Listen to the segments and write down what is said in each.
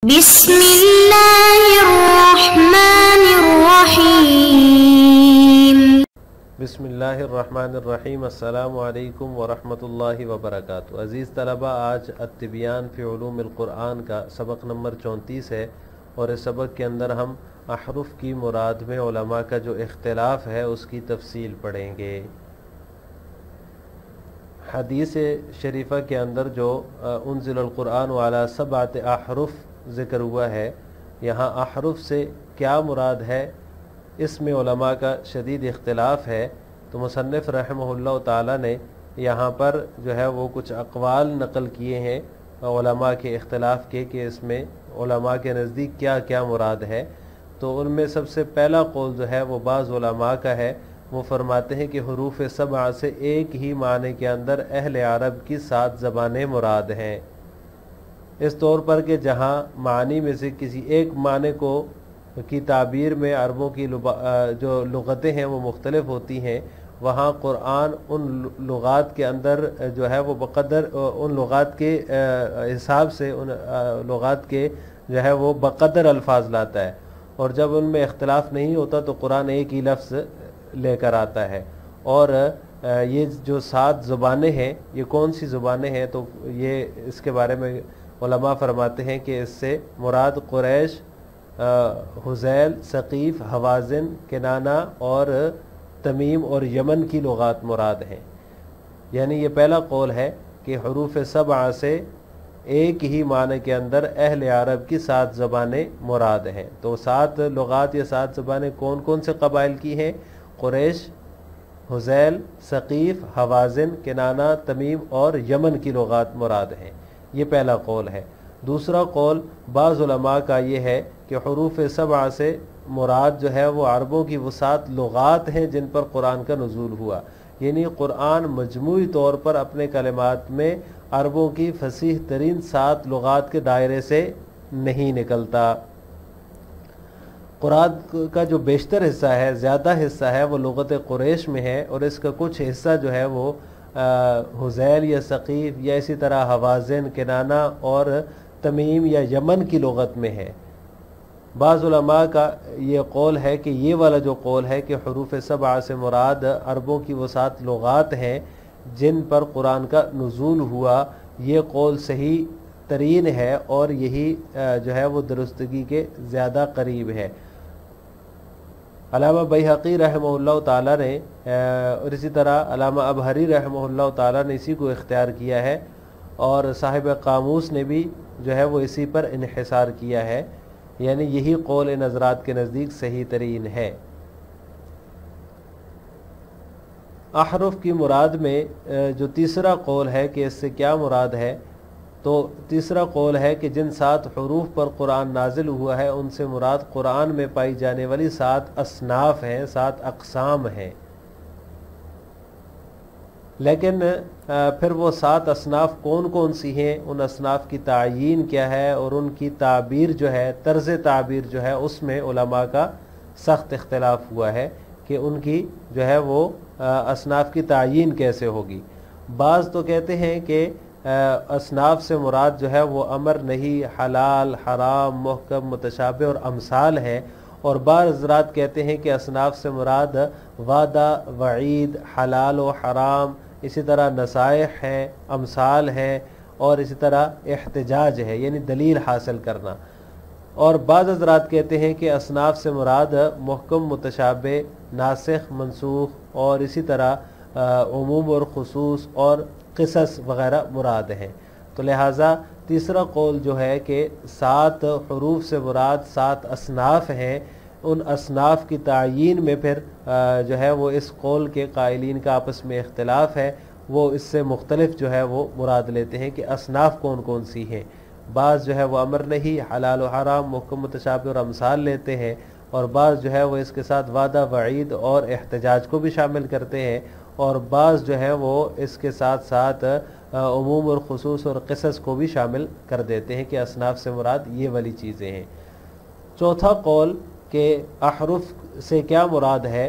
بسم اللہ الرحمن الرحیم۔ بسم اللہ الرحمن الرحیم۔ السلام علیکم ورحمۃ اللہ وبرکاتہ۔ عزیز طلبہ، آج التبیان فی علوم القرآن کا سبق نمبر 34 ہے، اور اس سبق کے اندر ہم احرف کی مراد میں علماء کا جو اختلاف ہے اس کی تفصیل پڑھیں گے۔ حدیث شریفہ کے اندر جو انزل القرآن علی 7 احرف ذکر ہوا ہے، یہاں احرف سے کیا مراد ہے اس میں علماء کا شدید اختلاف ہے۔ تو مصنف رحمہ اللہ تعالی نے یہاں پر جو ہے وہ کچھ اقوال نقل کیے ہیں علماء کے اختلاف کے، کہ اس میں علماء کے نزدیک کیا کیا مراد ہے۔ تو ان میں سب سے پہلا قول جو ہے وہ بعض علماء کا ہے، وہ فرماتے ہیں کہ حروف 7 سے ایک ہی معنی کے اندر اہل عرب کی 7 زبانیں مراد ہیں، اس طور پر کہ جہاں معنی میں سے کسی ایک معنی کو کی تعبیر میں عربوں کی جو لغتیں ہیں وہ مختلف ہوتی ہیں، وہاں قرآن ان لغات کے اندر جو ہے وہ بقدر ان لغات کے حساب سے ان لغات کے جو ہے وہ بقدر الفاظ لاتا ہے، اور جب ان میں اختلاف نہیں ہوتا تو قرآن ایک ہی لفظ لے کر آتا ہے۔ اور یہ جو 7 زبانیں ہیں یہ کون سی زبانیں ہیں، تو یہ اس کے بارے میں علماء فرماتے ہیں کہ اس سے مراد قریش، حذیل، ثقیف، حوازن، کنانہ اور تمیم اور یمن کی لغات مراد ہیں۔ یعنی یہ پہلا قول ہے کہ حروف 7 سے ایک ہی معنی کے اندر اہل عرب کی 7 زبانیں مراد ہیں۔ تو 7 لغات یا 7 زبانیں کون کون سے قبائل کی ہیں؟ قریش، حذیل، ثقیف، حوازن، کنانہ، تمیم اور یمن کی لغات مراد ہیں۔ یہ پہلا قول ہے۔ دوسرا قول بعض علماء کا یہ ہے کہ حروف 7 سے مراد جو ہے وہ عربوں کی وہ 7 لغات ہیں جن پر قرآن کا نزول ہوا، یعنی قرآن مجموعی طور پر اپنے کلمات میں عربوں کی فصیح ترین 7 لغات کے دائرے سے نہیں نکلتا۔ قرآن کا جو بیشتر حصہ ہے، زیادہ حصہ ہے، وہ لغت قریش میں ہے، اور اس کا کچھ حصہ جو ہے وہ حذیل یا ثقیف یا اسی طرح حوازن، کنانہ اور تمیم یا یمن کی لغت میں ہے۔ بعض علماء کا یہ قول ہے کہ یہ والا جو قول ہے کہ حروف 7 سے مراد عربوں کی وہ 7 لغات ہیں جن پر قرآن کا نزول ہوا، یہ قول صحیح ترین ہے اور یہی جو ہے وہ درستگی کے زیادہ قریب ہے۔ علامہ بیہقی رحمہ اللہ تعالیٰ نے اور اسی طرح علامہ ابہری رحمہ اللہ تعالیٰ نے اسی کو اختیار کیا ہے، اور صاحب قاموس نے بھی جو ہے وہ اسی پر انحصار کیا ہے، یعنی یہی قول ان حضرات کے نزدیک صحیح ترین ہے۔ احرف کی مراد میں جو تیسرا قول ہے کہ اس سے کیا مراد ہے، تو تیسرا قول ہے کہ جن 7 حروف پر قرآن نازل ہوا ہے ان سے مراد قرآن میں پائی جانے والی 7 اصناف ہیں، 7 اقسام ہیں۔ لیکن پھر وہ 7 اصناف کون کون سی ہیں، ان اصناف کی تعیین کیا ہے اور ان کی تعبیر جو ہے، طرز تعبیر جو ہے، اس میں علماء کا سخت اختلاف ہوا ہے کہ ان کی جو ہے وہ اصناف کی تعیین کیسے ہوگی۔ بعض تو کہتے ہیں کہ اصناف سے مراد جو ہے وہ امر، نہیں، حلال، حرام، محکم، متشابہ اور امثال ہے، اور بعض حضرات کہتے ہیں کہ اصناف سے مراد وعدہ، وعید، حلال و حرام، اسی طرح نصائح ہے، امثال ہے، اور اسی طرح احتجاج ہے، یعنی دلیل حاصل کرنا۔ اور بعض حضرات کہتے ہیں کہ اصناف سے مراد محکم، متشابہ، ناسخ، منسوخ، اور اسی طرح عموم اور خصوص اور قصص وغیرہ مراد ہیں۔ تو لہٰذا تیسرا قول جو ہے کہ 7 حروف سے مراد 7 اصناف ہیں، ان اصناف کی تعیین میں پھر جو ہے وہ اس قول کے قائلین کا آپس میں اختلاف ہے، وہ اس سے مختلف جو ہے وہ مراد لیتے ہیں کہ اصناف کون کون سی ہیں۔ بعض جو ہے وہ امر، نہیں، حلال و حرام، محکم، متشابہ اور امثال لیتے ہیں، اور بعض جو ہے وہ اس کے ساتھ وعدہ، وعید اور احتجاج کو بھی شامل کرتے ہیں، اور بعض جو ہے وہ اس کے ساتھ ساتھ عموم اور خصوص اور قصص کو بھی شامل کر دیتے ہیں کہ اصناف سے مراد یہ والی چیزیں ہیں۔ چوتھا قول کہ احرف سے کیا مراد ہے،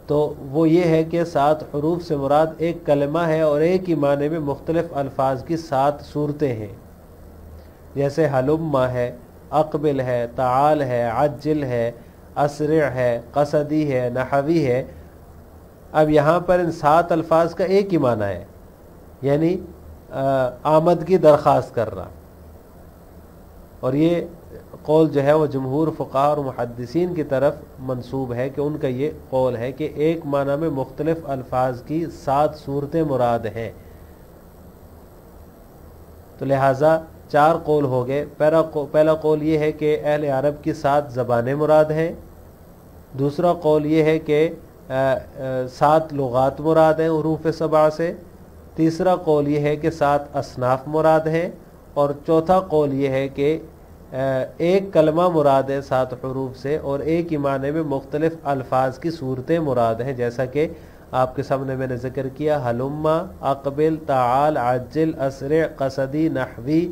تو وہ یہ ہے کہ 7 حروف سے مراد ایک کلمہ ہے اور ایک ہی معنی میں مختلف الفاظ کی 7 صورتیں ہیں، جیسے حلما ہے، اقبل ہے، تعال ہے، عجل ہے، اسرع ہے، قصدی ہے، نحوی ہے۔ اب یہاں پر ان 7 الفاظ کا ایک ہی معنی ہے، یعنی آمد کی درخواست کرنا، اور یہ قول جو ہے وہ جمہور فقہاء اور محدثین کی طرف منسوب ہے کہ ان کا یہ قول ہے کہ ایک معنی میں مختلف الفاظ کی 7 صورتیں مراد ہیں۔ تو لہٰذا 4 قول ہو گئے۔ پہلا قول یہ ہے کہ اہل عرب کی 7 زبانیں مراد ہیں۔ دوسرا قول یہ ہے کہ 7 لغات مراد ہیں حروف 7 سے۔ تیسرا قول یہ ہے کہ 7 اصناف مراد ہیں، اور چوتھا قول یہ ہے کہ ایک کلمہ مراد ہے 7 حروف سے، اور ایک ہی معنی میں مختلف الفاظ کی صورتیں مراد ہیں، جیسا کہ آپ کے سامنے میں نے ذکر کیا، حلما، اقبل، تعال، عجل، اسرع، قصدی، نحوی۔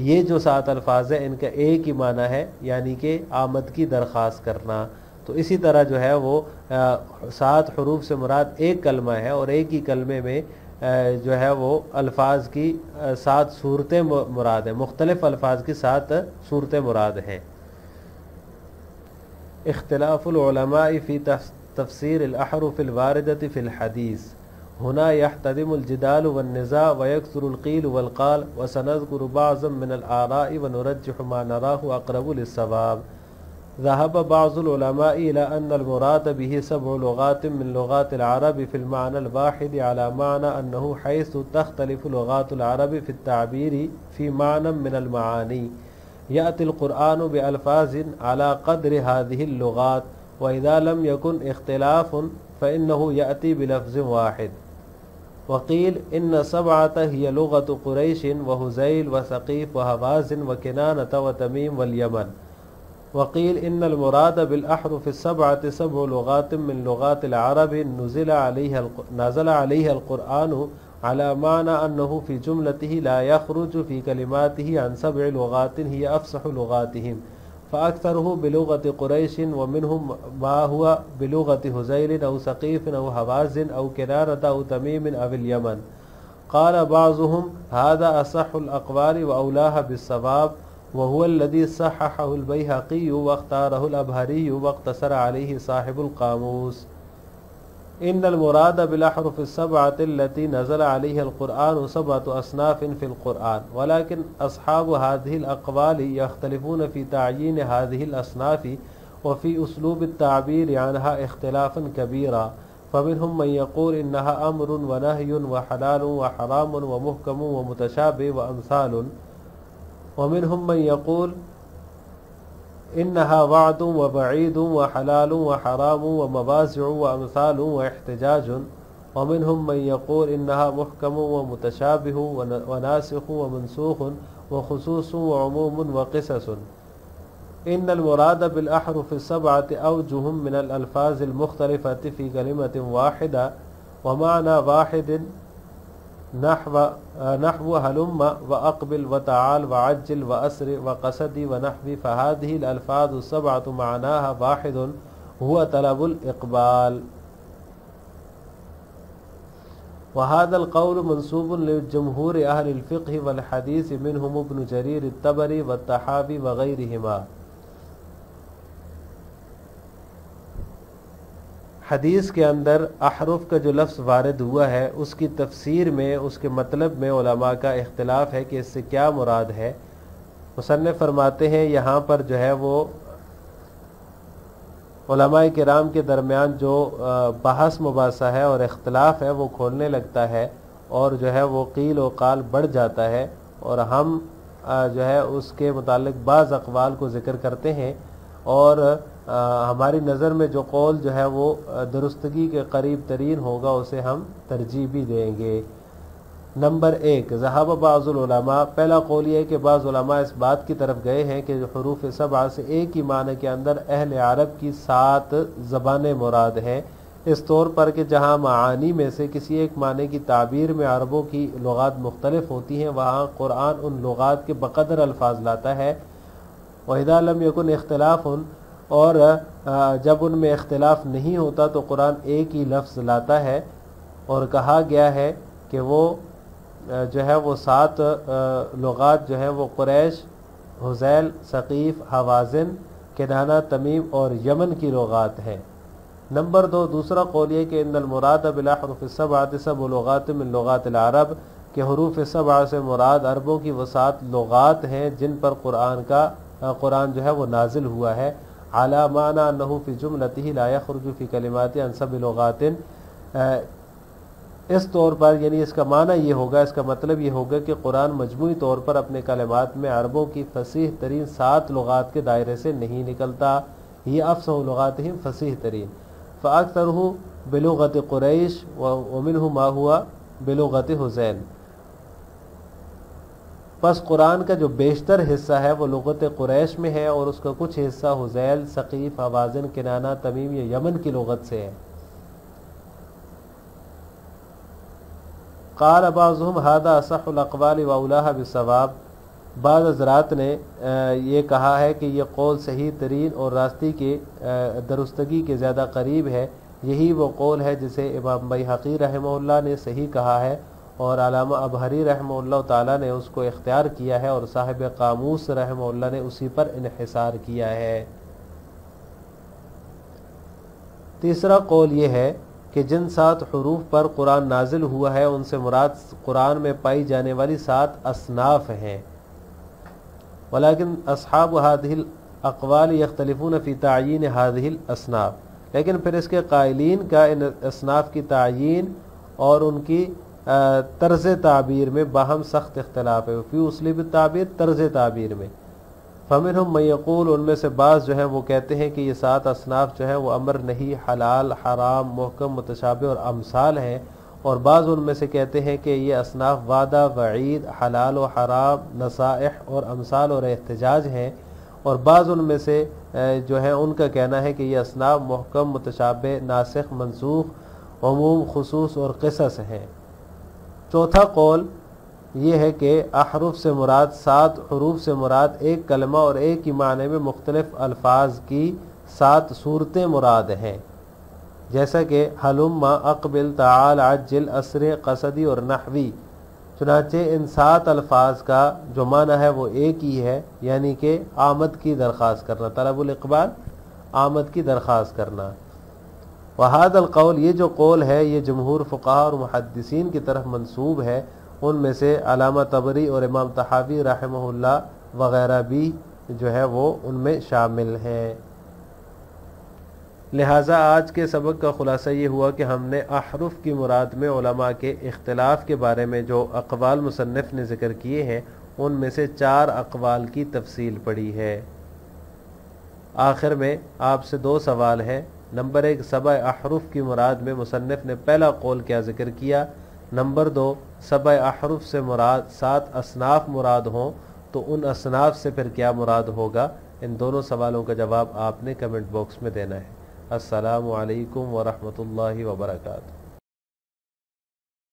یہ جو 7 الفاظ ہیں ان کا ایک ہی معنی ہے، یعنی کہ آمد کی درخواست کرنا۔ تو اسی طرح جو ہے وہ 7 حروف سے مراد ایک کلمہ ہے، اور ایک ہی کلمے میں جو ہے وہ الفاظ کی 7 صورتیں مراد ہیں، مختلف الفاظ کی 7 صورتیں مراد ہیں۔ اختلاف العلماء فی تفسیر الاحرف الواردة فی الحدیث، هنا يحتدم الجدال والنزاع ويكثر القيل والقال، وسنذكر بعضا من الآراء ونرجح ما نراه أقرب للصواب۔ ذهب بعض العلماء إلى أن المراد به 7 لغات من لغات العرب في المعنى الواحد، على معنى أنه حيث تختلف لغات العرب في التعبير في معنى من المعاني، يأتي القرآن بألفاظ على قدر هذه اللغات، وإذا لم يكن اختلاف فإنه يأتي بلفظ واحد۔ وقيل إن 7 هي لغة قريش وهزيل وثقيف وهوازن وكنانة وتميم واليمن۔ وقيل إن المراد بالأحرف 7 7 لغات من لغات العرب نزل عليها القرآن، على معنى أنه في جملته لا يخرج في كلماته عن 7 لغات هي أفصح لغاتهم، فأكثره بلغة قريش، ومنهم ما هو بلغة هزيل أو ثقيف أو هوازن أو كنانة أو تميم أو اليمن۔ قال بعضهم هذا أصح الأقوال وأولاها بالصواب، وهو الذي صححه البيهقي واختاره الأبهري واقتصر عليه صاحب القاموس۔ إن المراد بالأحرف 7 التي نزل عليها القرآن 7 أصناف في القرآن، ولكن أصحاب هذه الأقوال يختلفون في تعيين هذه الأصناف وفي أسلوب التعبير عنها اختلافا كبيرا، فمنهم من يقول إنها أمر ونهي وحلال وحرام ومحكم ومتشابه وأمثال، ومنهم من يقول إنها وعد وبعيد وحلال وحرام وموازع وأمثال واحتجاج، ومنهم من يقول إنها محكم ومتشابه وناسخ ومنسوخ وخصوص وعموم وقصص۔ إن المراد بالأحرف 7 أوجه من الألفاظ المختلفة في كلمة واحدة، ومعنى واحد، نحو هلم وأقبل وتعال وعجل وأسرع وقصدي ونحوي، فهذه الألفاظ 7 معناها واحد هو طلب الإقبال۔ وهذا القول منسوب لجمهور أهل الفقه والحديث، منهم ابن جرير الطبري والطحاوي وغيرهما۔ حدیث کے اندر احرف کا جو لفظ وارد ہوا ہے اس کی تفسیر میں، اس کے مطلب میں علماء کا اختلاف ہے کہ اس سے کیا مراد ہے۔ مصنف فرماتے ہیں یہاں پر جو ہے وہ علماء کرام کے درمیان جو بحث مباحثہ ہے اور اختلاف ہے وہ کھولنے لگتا ہے، اور جو ہے وہ قیل و قال بڑھ جاتا ہے، اور ہم جو ہے اس کے متعلق بعض اقوال کو ذکر کرتے ہیں، اور ہماری نظر میں جو قول جو ہے وہ درستگی کے قریب ترین ہوگا اسے ہم ترجیح بھی دیں گے۔ نمبر 1، ذہب بعض العلماء، پہلا قول یہ ہے کہ بعض علماء اس بات کی طرف گئے ہیں کہ حروف 7 سے ایک ہی معنی کے اندر اہل عرب کی 7 زبانیں مراد ہیں، اس طور پر کہ جہاں معانی میں سے کسی ایک معنی کی تعبیر میں عربوں کی لغات مختلف ہوتی ہیں، وہاں قرآن ان لغات کے بقدر الفاظ لاتا ہے۔ وَإِذَا لَمْ يَكُنْ اخْتِلَافٌ، اور جب ان میں اختلاف نہیں ہوتا تو قرآن ایک ہی لفظ لاتا ہے، اور کہا گیا ہے کہ وہ جو ہے وہ 7 لغات جو ہیں وہ قریش، حذیل، ثقیف، حوازن، کنانہ، تمیم اور یمن کی لغات ہیں۔ نمبر 2 دوسرا قول یہ کہ ان المراد بالاحرف السبعۃ سبع لغات من لغات العرب، کہ حروف سبعہ سے مراد عربوں کی وہ 7 لغات ہیں جن پر قرآن جو ہے وہ نازل ہوا ہے۔ علی معنی انہ فی جملتہ لا یخرج فی کلمات عن سبع لغات، اس طور پر یعنی اس کا معنی یہ ہوگا، اس کا مطلب یہ ہوگا کہ قرآن مجموعی طور پر اپنے کلمات میں عربوں کی فصیح ترین 7 لغات کے دائرے سے نہیں نکلتا، یہ افصح لغاتہم فصیح ترین، فاکثرہ بلغت قریش ومنہ ما ہوا بلغت حذیل، پس قرآن کا جو بیشتر حصہ ہے وہ لغت قریش میں ہے اور اس کا کچھ حصہ حذیل، ثقیف، حوازن، کنانہ، تمیم یا یمن کی لغت سے ہے۔ قال بعضهم هذا اصح الاقوال واولاها بالصواب، بعض حضرات نے یہ کہا ہے کہ یہ قول صحیح ترین اور راستی کے درستگی کے زیادہ قریب ہے، یہی وہ قول ہے جسے امام بیہقی رحمہ اللہ نے صحیح کہا ہے اور علامہ ابہری رحمہ اللہ تعالیٰ نے اس کو اختیار کیا ہے اور صاحب قاموس رحمہ اللہ نے اسی پر انحصار کیا ہے۔ تیسرا قول یہ ہے کہ جن 7 حروف پر قرآن نازل ہوا ہے ان سے مراد قرآن میں پائی جانے والی 7 اصناف ہیں، ولیکن اصحاب هذه الاقوال یختلفون فی تعیین هذه الاصناف، لیکن پھر اس کے قائلین کا ان اصناف کی تعیین اور ان کی طرز تعبیر میں باہم سخت اختلاف ہے، فی اسلوب التعبیر، طرز تعبیر میں۔ فمنہم من یقول، ان میں سے بعض جو ہیں وہ کہتے ہیں کہ یہ 7 اصناف جو ہیں وہ امر نہیں، حلال، حرام، محکم، متشابہ اور امثال ہیں، اور بعض ان میں سے کہتے ہیں کہ یہ اصناف وعدہ، وعید، حلال و حرام، نصائح اور امثال اور احتجاج ہیں، اور بعض ان میں سے جو ہیں ان کا کہنا ہے کہ یہ اصناف محکم، متشابہ، ناسخ، منسوخ، عموم، خصوص اور قصص ہیں۔ چوتھا قول یہ ہے کہ احرف سے مراد 7 حروف سے مراد ایک کلمہ اور ایک ہی معنی میں مختلف الفاظ کی 7 صورتیں مراد ہیں، جیسا کہ حلم، اقبل، تعال، عجل، اسرع، قصدی اور نحوی۔ چنانچہ ان 7 الفاظ کا جو معنی ہے وہ ایک ہی ہے، یعنی کہ آمد کی درخواست کرنا، طلب الاقبال، آمد کی درخواست کرنا۔ وہذا القول، یہ جو قول ہے یہ جمہور فقہاء اور محدثین کی طرف منسوب ہے، ان میں سے علامہ طبری اور امام طحاوی رحمہ اللہ وغیرہ بھی جو ہے وہ ان میں شامل ہیں۔ لہٰذا آج کے سبق کا خلاصہ یہ ہوا کہ ہم نے احرف کی مراد میں علماء کے اختلاف کے بارے میں جو اقوال مصنف نے ذکر کیے ہیں ان میں سے 4 اقوال کی تفصیل پڑھی ہے۔ آخر میں آپ سے 2 سوال ہیں۔ نمبر 1، 7 احرف کی مراد میں مصنف نے پہلا قول کیا ذکر کیا؟ نمبر 2، 7 احرف سے مراد 7 اصناف مراد ہوں تو ان اصناف سے پھر کیا مراد ہوگا؟ ان دونوں سوالوں کا جواب آپ نے کمنٹ باکس میں دینا ہے۔ السلام علیکم ورحمۃ اللہ وبرکاتہ۔